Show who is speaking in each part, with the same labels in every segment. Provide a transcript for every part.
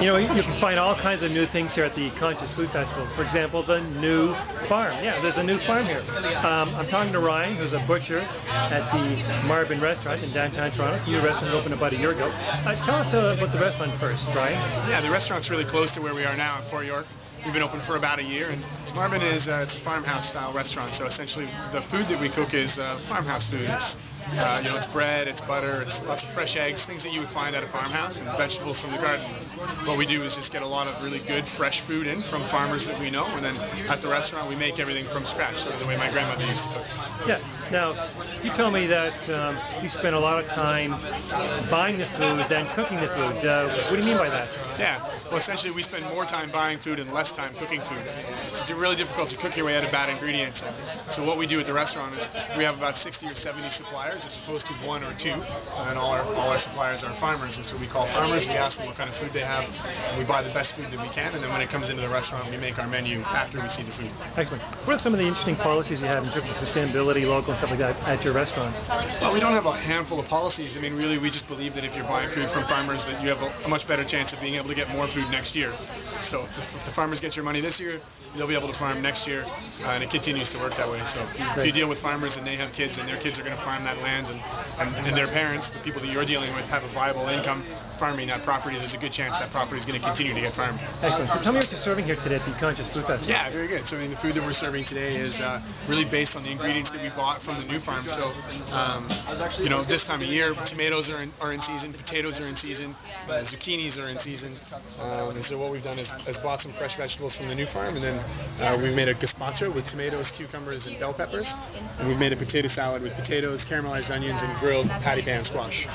Speaker 1: You know, you can find all kinds of new things here at the Conscious Food Festival. For example, the new farm. Yeah, there's a new farm here. I'm talking to Ryan, who's a butcher at the Marben restaurant in downtown Toronto. The new restaurant opened about a year ago. Tell us about the restaurant first, Ryan.
Speaker 2: Yeah, the restaurant's really close to where we are now in Fort York. We've been open for about a year, and Marben is it's a farmhouse-style restaurant. So essentially, the food that we cook is farmhouse food. It's it's bread, it's butter, it's lots of fresh eggs, things that you would find at a farmhouse, and vegetables from the garden. What we do is just get a lot of really good fresh food in from farmers that we know, and then at the restaurant we make everything from scratch, sort of the way my grandmother used to cook.
Speaker 1: Yes. Now, you told me that you spend a lot of time buying the food than cooking the food. What do you mean by that?
Speaker 2: Yeah. Well, essentially, we spend more time buying food and less time cooking food. It's really difficult to cook your way out of bad ingredients. So what we do at the restaurant is we have about 60 or 70 suppliers as opposed to one or two, and all our suppliers are farmers. And so we call farmers, we ask them what kind of food they have, and we buy the best food that we can, and then when it comes into the restaurant, we make our menu after we see the food.
Speaker 1: Excellent. What are some of the interesting policies you have in terms of sustainability, local, and stuff like that at your restaurant?
Speaker 2: Well, we don't have a handful of policies. I mean, really, we just believe that if you're buying food from farmers, that you have a much better chance of being able to get more food next year. So if the farmers get your money this year, they'll be able to farm next year, and it continues to work that way. So if you deal with farmers and they have kids and their kids are going to farm that land, and their parents, the people that you're dealing with, have a viable income farming that property, there's a good chance that property is going to continue to get farmed.
Speaker 1: Excellent. So tell me what you're serving here today at the Conscious Food Festival.
Speaker 2: Yeah, very good. So I mean, the food that we're serving today is really based on the ingredients that we bought from the new farm. So this time of year, tomatoes are in season, potatoes are in season, zucchinis are in season, and so what we've done is bought some fresh vegetables from the new farm, and then we've made a gazpacho with tomatoes, cucumbers, and bell peppers, and we've made a potato salad with potatoes, caramelized onions, and grilled patty pan squash.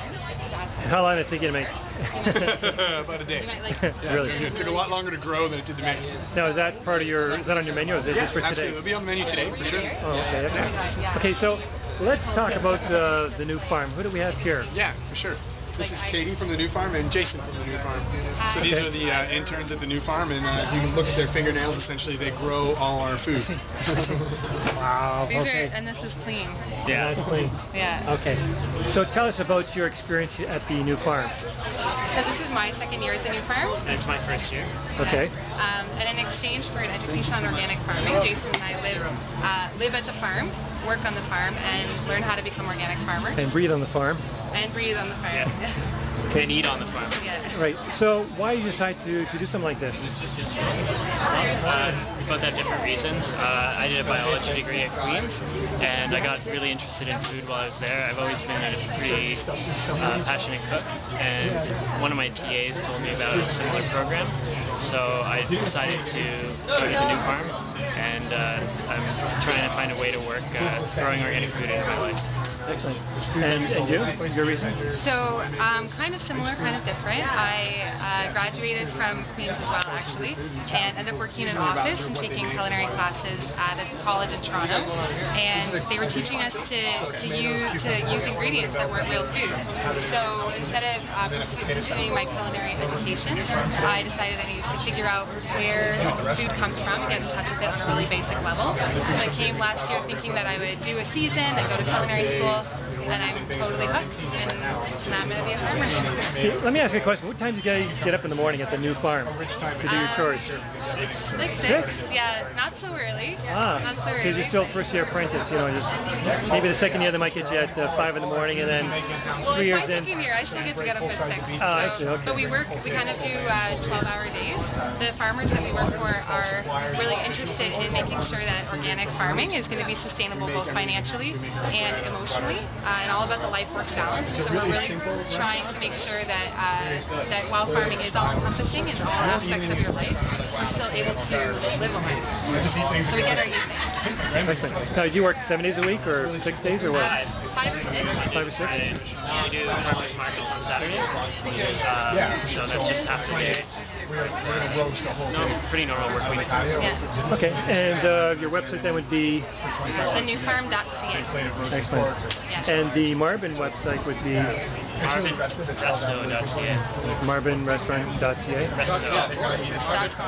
Speaker 1: How long did it take you to make?
Speaker 2: About a day. Yeah,
Speaker 1: really?
Speaker 2: It took a lot longer to grow than it did to make.
Speaker 1: Now, is that on your menu, or is it just for today?
Speaker 2: Absolutely. It'll be on the menu today, for sure.
Speaker 1: Oh, okay. Okay, so let's talk about the new farm. Who do we have here?
Speaker 2: Yeah, for sure. This is Katie from the new farm and Jason from the new farm. So these are the interns at the new farm, and you can look at their fingernails. Essentially, they grow all our food.
Speaker 1: Wow.
Speaker 3: And this is clean.
Speaker 1: Yeah, it's clean.
Speaker 3: Yeah.
Speaker 1: Okay. So tell us about your experience at the new farm.
Speaker 3: So this is my second year at the new farm.
Speaker 4: And it's my first year.
Speaker 1: Okay.
Speaker 3: And in exchange for an education on organic farming, Jason and I live at the farm, work on the farm, and learn how to become organic farmers.
Speaker 1: And breathe on the farm.
Speaker 3: And breathe on the farm.
Speaker 4: Yeah. And eat on the farm.
Speaker 3: Yeah.
Speaker 1: Right. So why did you decide to do something like this?
Speaker 4: Both have different reasons. I did a biology degree at Queen's, and I got really interested in food while I was there. I've always been a pretty passionate cook, and one of my TAs told me about a similar program, so I decided to go to the new farm, and I'm trying to find a way to work throwing organic food into my life.
Speaker 1: Excellent. And you? What's your reason?
Speaker 3: So, kind of similar, kind of different. I graduated from Queen's as well, actually, and ended up working in an office and taking culinary classes at a college in Toronto. And they were teaching us to use ingredients that weren't real food. So instead of pursuing my culinary education, I decided I needed to figure out where food comes from and get in touch with it on a really basic level. So I came last year thinking that I would do a season and go to culinary school, and I'm totally hooked, and now I'm going to be a farmer.
Speaker 1: Okay, let me ask you a question. What time do you guys get up in the morning at the new farm to do your chores?
Speaker 3: Like 6? Yeah, not so early. Not so early.
Speaker 1: Because you're still first-year apprentice, just maybe the second year they might get you at 5 in the morning, and then 3 years in.
Speaker 3: Well, it's my second year. I still get to get up at 6.
Speaker 1: Oh, I see. Okay.
Speaker 3: But we kind of do 12-hour days. The farmers that we work for are really interested in making sure that organic farming is going to be sustainable both financially and emotionally, and all about the life-work balance. So we're really trying to make sure that that while farming is all-encompassing in all aspects of your life, you're still able to live a life. So we get our evenings.
Speaker 1: Excellent. Now, do you work 7 days a week, or 6 days, or what?
Speaker 3: 5 or 6.
Speaker 1: 5 or 6?
Speaker 4: We do farmers markets on Saturday, so that's just half the day. No, pretty normal work week.
Speaker 3: Yeah.
Speaker 1: Okay, and your website then would be?
Speaker 3: thenewfarm.ca.
Speaker 1: Excellent.
Speaker 3: Yeah.
Speaker 1: And the Marben website would be?
Speaker 4: marbenresto.ca.
Speaker 1: marbenrestaurant.ca.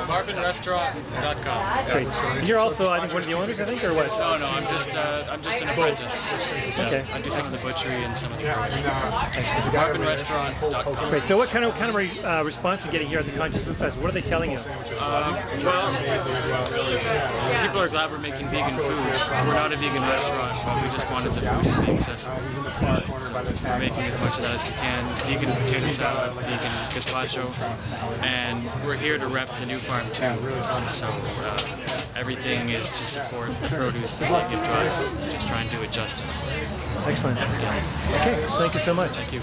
Speaker 4: Marbenrestaurant.com.
Speaker 1: Great. You're also, I think, one of the owners, I think, or what?
Speaker 4: No, I'm just an apprentice.
Speaker 1: Okay.
Speaker 4: I do some of the butchery and some of the marbenrestaurant.com.
Speaker 1: Great. So what kind of response are you getting here at the Conscious Food Festival? What are they telling you?
Speaker 4: Well, people are glad we're making vegan food. We're not a vegan restaurant, but we just wanted the food to be accessible. So we're making as much of that as we can. Vegan potato salad, vegan gazpacho, and we're here to rep the new farm too. So everything is to support the produce that they give to us, just try and do it justice.
Speaker 1: Excellent. Okay, thank you so much.
Speaker 4: Thank you.